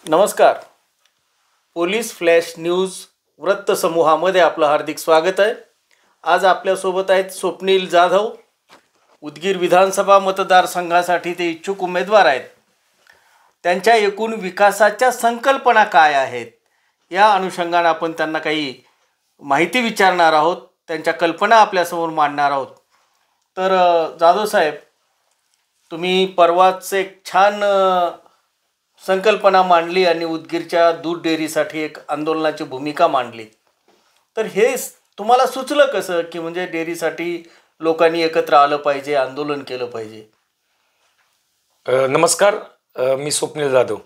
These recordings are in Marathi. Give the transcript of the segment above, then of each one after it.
नमस्कार. पोलीस फ्लॅश न्यूज वृत्तसमूहामध्ये आपलं हार्दिक स्वागत आहे. आज आपल्यासोबत आहेत स्वप्नील जाधव. उदगीर विधानसभा मतदारसंघासाठी ते इच्छुक उमेदवार आहेत. त्यांच्या एकूण विकासाच्या संकल्पना काय आहेत या अनुषंगाने आपण त्यांना काही माहिती विचारणार आहोत. त्यांच्या कल्पना आपल्यासमोर मांडणार आहोत. तर जाधव साहेब, तुम्ही परवाच एक छान संकल्पना मांडली आणि उदगीरच्या दूध डेअरीसाठी एक आंदोलनाची भूमिका मांडली. तर हे तुम्हाला सुचलं कसं की म्हणजे डेअरीसाठी लोकांनी एकत्र आलं पाहिजे, आंदोलन केलं पाहिजे? नमस्कार. मी स्वप्नील जाधव.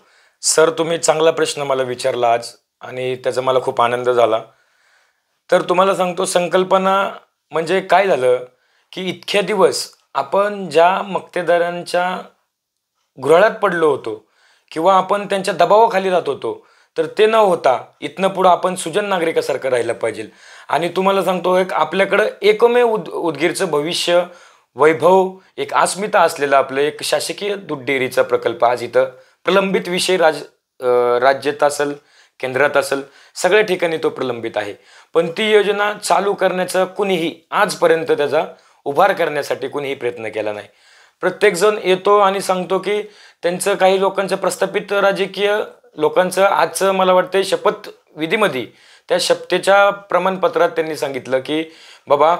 सर, तुम्ही चांगला प्रश्न मला विचारला आज आणि त्याचा मला खूप आनंद झाला. तर तुम्हाला सांगतो, संकल्पना म्हणजे काय झालं की इतक्या दिवस आपण ज्या मक्तेदारांच्या घुराळ्यात पडलो होतो किंवा आपण त्यांच्या दबावाखाली राहत होतो, तर ते न होता इथनं पुढं आपण सुजन नागरिकासारखं राहिलं पाहिजे. आणि तुम्हाला सांगतो, एक आपल्याकडं एकमेव उदगीरचं भविष्य, वैभव, एक अस्मिता असलेलं आपलं एक शासकीय दूध डेअरीचा प्रकल्प आज इथं प्रलंबित विषय राज्यात असेल, केंद्रात असेल, सगळ्या ठिकाणी तो प्रलंबित आहे. पण ती योजना चालू करण्याचा कुणीही आजपर्यंत त्याचा उभार करण्यासाठी कुणीही प्रयत्न केला नाही. प्रत्येकजण येतो आणि सांगतो की त्यांचं, काही लोकांचं प्रस्थापित राजकीय लोकांचं आजचं मला वाटतं शपथविधीमध्ये त्या शपथेच्या प्रमाणपत्रात त्यांनी सांगितलं की बाबा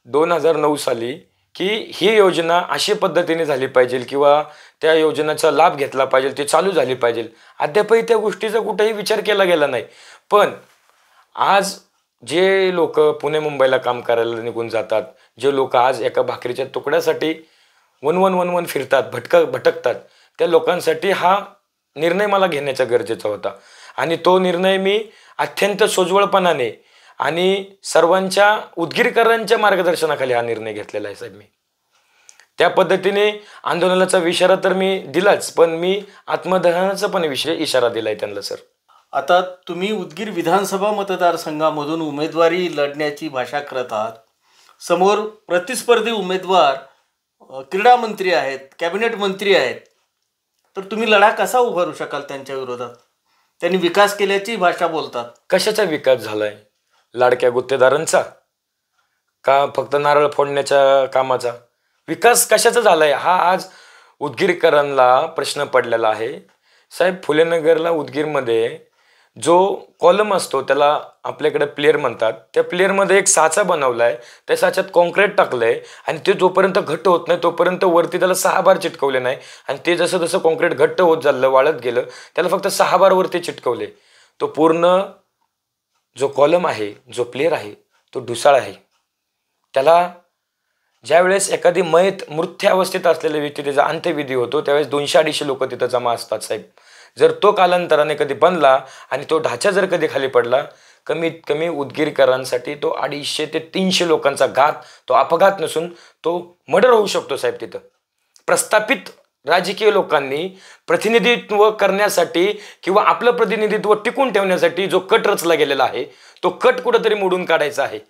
2009 साली की ही योजना अशा पद्धतीने झाली पाहिजे किंवा त्या योजनेचा लाभ घेतला पाहिजे, ते चालू झाली पाहिजे. अद्यापही त्या गोष्टीचा कुठेही विचार केला गेला नाही. पण आज जे लोक पुणे मुंबईला काम करायला निघून जातात, जे लोक आज एका भाकरीच्या तुकड्यासाठी वन फिरतात, भटकतात, त्या लोकांसाठी हा निर्णय मला घेण्याचा गरजेचा होता. आणि तो निर्णय मी अत्यंत सोज्वळपणाने आणि सर्वांच्या उदगीरकरांच्या मार्गदर्शनाखाली हा निर्णय घेतलेला आहे. साहेब, मी त्या पद्धतीने आंदोलनाचा इशारा तर मी दिलाच, पण मी आत्मदहनाचा पण इशारा दिलाय त्यांना. सर, आता तुम्ही उदगीर विधानसभा मतदारसंघामधून उमेदवारी लढण्याची भाषा करत आहात. समोर प्रतिस्पर्धी उमेदवार क्रीडा मंत्री आहेत, कॅबिनेट मंत्री आहेत. तर तुम्ही लढा कसा उभारू शकाल त्यांच्या विरोधात? त्यांनी विकास केल्याची भाषा बोलतात. कशाचा विकास झालाय? लाडक्या गुत्तेदारांचा का फक्त नारळ फोडण्याच्या कामाचा? विकास कशाचा झालाय हा आज उदगीरकरांना प्रश्न पडलेला आहे. साहेब, फुलेनगरला उदगीरमध्ये जो कॉलम असतो त्याला आपल्याकडे प्लेअर म्हणतात. त्या प्लेअरमध्ये एक साचा बनवलाय, त्या साच्यात कॉन्क्रीट टाकलंय आणि ते जोपर्यंत घट्ट होत नाही तोपर्यंत वरती त्याला 6 बार चिटकवले नाही. आणि ते जसं जसं कॉन्क्रीट घट्ट होत चाललं, वाळत गेलं, त्याला फक्त 6 बार वरती चिटकवले. तो पूर्ण जो कॉलम आहे, जो प्लेअर आहे, तो ढुसाळ आहे. त्याला ज्यावेळेस एखादी मृत्यू अवस्थेत असलेल्या व्यक्ती त्याचा अंत्यविधी होतो त्यावेळेस 200-250 लोक तिथं जमा असतात. साहेब, जर तो कालांतराने कधी बनला आणि तो ढाचा जर कधी खाली पडला, कमीत कमी उदगीरकरांसाठी तो 250 ते 300 लोकांचा घात, तो अपघात नसून तो मर्डर होऊ शकतो. साहेब, तिथं प्रस्थापित राजकीय लोकांनी प्रतिनिधित्व करण्यासाठी किंवा आपलं प्रतिनिधित्व टिकून ठेवण्यासाठी जो कट रचला गेलेला आहे, तो कट कुठंतरी मोडून काढायचा आहे.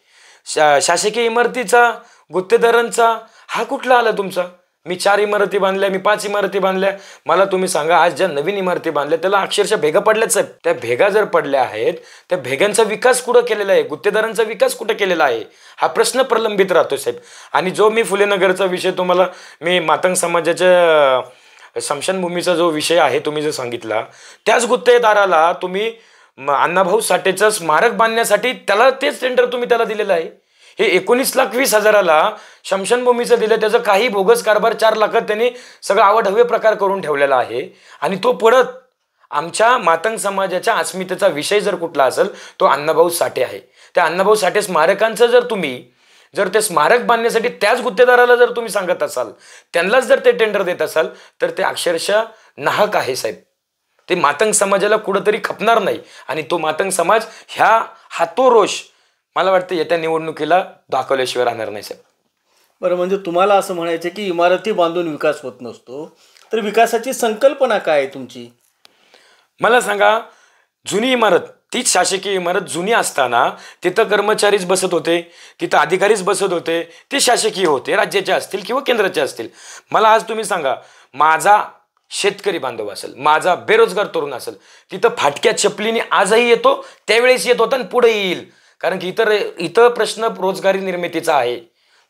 शासकीय इमारतीचा, गुत्तेदारांचा हा कुठला आला तुमचा? मी 4 इमारती बांधल्या, मी 5 इमारती बांधल्या. मला तुम्ही सांगा, आज ज्या नवीन इमारती बांधल्या त्याला अक्षरशः भेगा पडल्यात. साहेब, त्या भेगा जर पडल्या आहेत, त्या भेगांचा विकास कुठं केलेला आहे? गुत्तेदारांचा विकास कुठं केलेला आहे? हा प्रश्न प्रलंबित राहतो. साहेब, आणि जो मी फुलेनगरचा विषय तुम्हाला, मी मातंग समाजाच्या स्मशानभूमीचा जो विषय आहे तुम्ही जो सांगितला, त्याच गुत्तेदाराला तुम्ही अण्णाभाऊ साठेचं स्मारक बांधण्यासाठी त्याला तेच टेंडर तुम्ही त्याला दिलेलं आहे. हे 19,20,000ला स्मशानभूमीचं दिलं, त्याचं काही बोगस कारभार 4 लाखात त्यांनी सगळं आवडहवे प्रकार करून ठेवलेला आहे. आणि तो परत आमच्या मातंग समाजाच्या अस्मितेचा विषय जर कुठला असेल तो अण्णाभाऊ साठे आहे. त्या अण्णाभाऊ साठे स्मारकांचं जर ते स्मारक बांधण्यासाठी त्याच गुत्तेदाराला जर तुम्ही सांगत असाल, त्यांनाच जर ते टेंडर देत असाल, तर ते अक्षरशः नाहक आहे. साहेब, ते मातंग समाजाला कुठंतरी खपणार नाही. आणि तो मातंग समाज हा तो रोष मला वाटतं येत्या निवडणुकीला दाखवल्याशिवाय राहणार नाही. साहेब, बरं, म्हणजे तुम्हाला असं म्हणायचं की इमारती बांधून विकास होत नसतो, तर विकासाची संकल्पना काय आहे तुमची? मला सांगा, जुनी इमारत, तीच शासकीय इमारत जुनी असताना तिथं कर्मचारीच बसत होते, तिथं अधिकारीच बसत होते, ते शासकीय होते, राज्याचे असतील किंवा केंद्राचे असतील. मला आज तुम्ही सांगा, माझा शेतकरी बांधव असेल, माझा बेरोजगार तरुण असेल, तिथं फाटक्या चपलीने आजही येतो, त्यावेळेस येत होता आणि पुढे येईल. कारण की इथं प्रश्न रोजगारी निर्मितीचा आहे.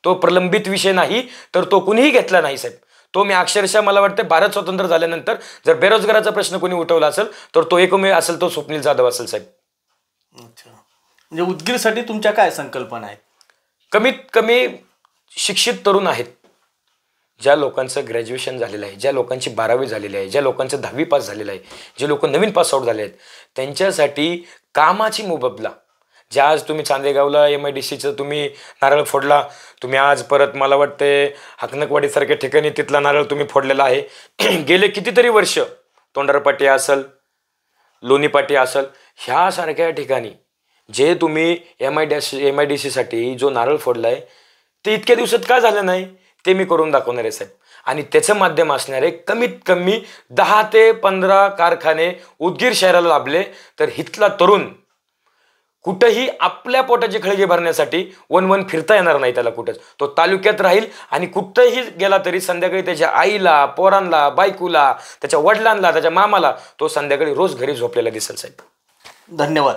तो प्रलंबित विषय नाही, तर तो कुणीही घेतला नाही साहेब. तो मी अक्षरशः मला वाटतं भारत स्वतंत्र झाल्यानंतर जर बेरोजगाराचा प्रश्न कोणी उठवला असेल तर तो एकमेव असेल, तो स्वप्नील जाधव असेल साहेब. अच्छा, म्हणजे उदगीरसाठी तुमच्या काय संकल्पना आहेत? कमीत कमी शिक्षित तरुण आहेत, ज्या लोकांचं ग्रॅज्युएशन झालेलं आहे, ज्या लोकांची 12वी झालेली आहे, ज्या लोकांचं 10वी पास झालेलं आहे, जे लोक नवीन पासआउट झाले आहेत, त्यांच्यासाठी कामाची मोबदला. ज्या आज तुम्ही चांदेगावला MIDCचं तुम्ही नारळ फोडला, तुम्ही आज परत मला वाटते हाकनकवाडीसारख्या ठिकाणी तिथला नारळ तुम्ही फोडलेला आहे. गेले कितीतरी वर्ष तोंडारपाटी असेल, लोणीपाटी असेल, ह्यासारख्या ठिकाणी जे तुम्ही MIDCसाठी जो नारळ फोडला आहे ते इतक्या दिवसात का झालं नाही ते मी करून दाखवणार आहे साहेब. आणि त्याचं माध्यम असणारे कमीत कमी 10 ते 15 कारखाने उदगीर शहराला लाभले तर इथला तरुण कुठंही आपल्या पोटाची खळगी भरण्यासाठी वन फिरता येणार नाही त्याला कुठंच. तो तालुक्यात राहील आणि कुठंही गेला तरी संध्याकाळी त्याच्या आईला, पोरांना, बायकोला, त्याच्या वडिलांना, त्याच्या मामाला तो संध्याकाळी रोज घरी झोपलेला दिसेल साहेब. धन्यवाद.